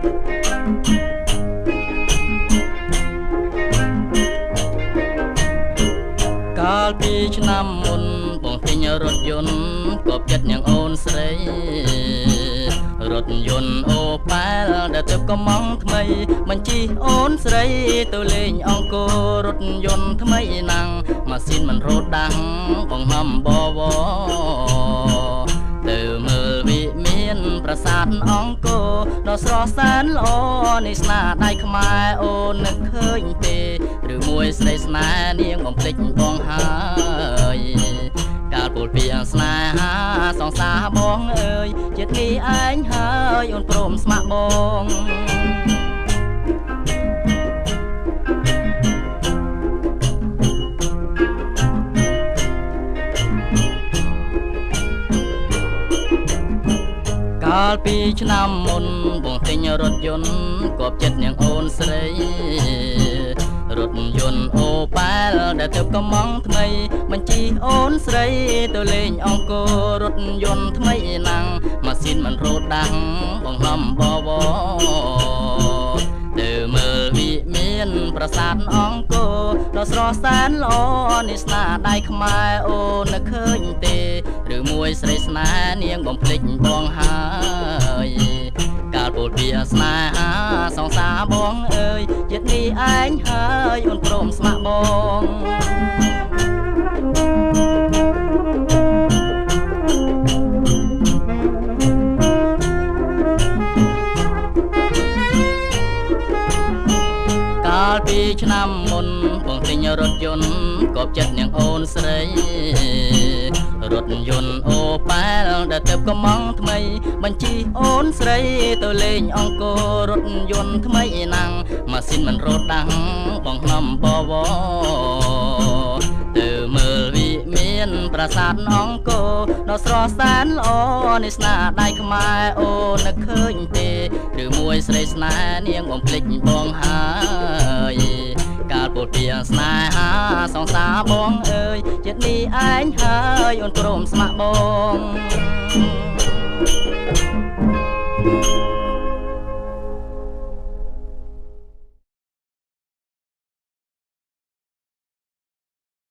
កាលពីឆ្នាំមុនបងទិញរថយន្តក៏ចិត្តយ៉ាងអូនស្រីរថយន្តអូប៉ែលដែលទៅកំងថ្មីបញ្ជីអូនស្រីទៅលេងអង្គររថយន្តថ្មីណាំងម៉ាស៊ីនមិនរត់ដាំងបង្ហំបវទៅមើលវិមានប្រាសាទអង្គរដ៏ស្រស់សែនល្អនេះស្នាដៃខ្មែរអូននឹកឃើញទេឬមួយស្រីស្នេហ៍នាងបំភ្លេចបងហើយកាលពលពីស្នេហាសងសាបងអើយជាតិនេះឯងហើយអូនព្រមស្ម័គ្របងកាលពីឆ្នាំមុនបងទិញរថយន្តគប់ចិត្តនាងអូនស្រីរថយន្តអូប៉ែលដែលទៅកំងថ្មីបញ្ជីអូនស្រីទៅលេងអង្គររថយន្តថ្មីណាំងម៉ាស៊ីនមិនរត់ដាំងបង្ហំបវទៅមើលវិមានប្រាសាទអង្គរដ៏ស្រស់សែនល្អនេះស្នាដៃខ្មែរអូននឹកឃើញទេឬមួយស្រីស្នេហ៍នាងបំភ្លេចបងហើយកាលពលពីស្នេហាសងសាបងអើយជាតិនេះឯងហើយអូនព្រមស្ម័គ្របងកាលពីឆ្នាំមុនបងទិញរថយន្តគប់ចិត្តនាងអូនស្រីរថយន្តអូប៉ែលដែលទៅកំងថ្មីបញ្ជីអូនស្រីទៅលេងអង្គររថយន្តថ្មីណាំងម៉ាស៊ីនមិនរត់ដាំងបង្ហំបវទៅមើលវិមានប្រាសាទអង្គរដ៏ស្រស់សែនល្អនេះស្នាដៃខ្មែរអូននឹកឃើញទេឬមួយស្រីស្នេហ៍នាងបំភ្លេចបងហើយកាលពលពីស្នេហាសងសាបងអើយជាតិនេះឯងហើយអូនព្រមស្ម័គ្របង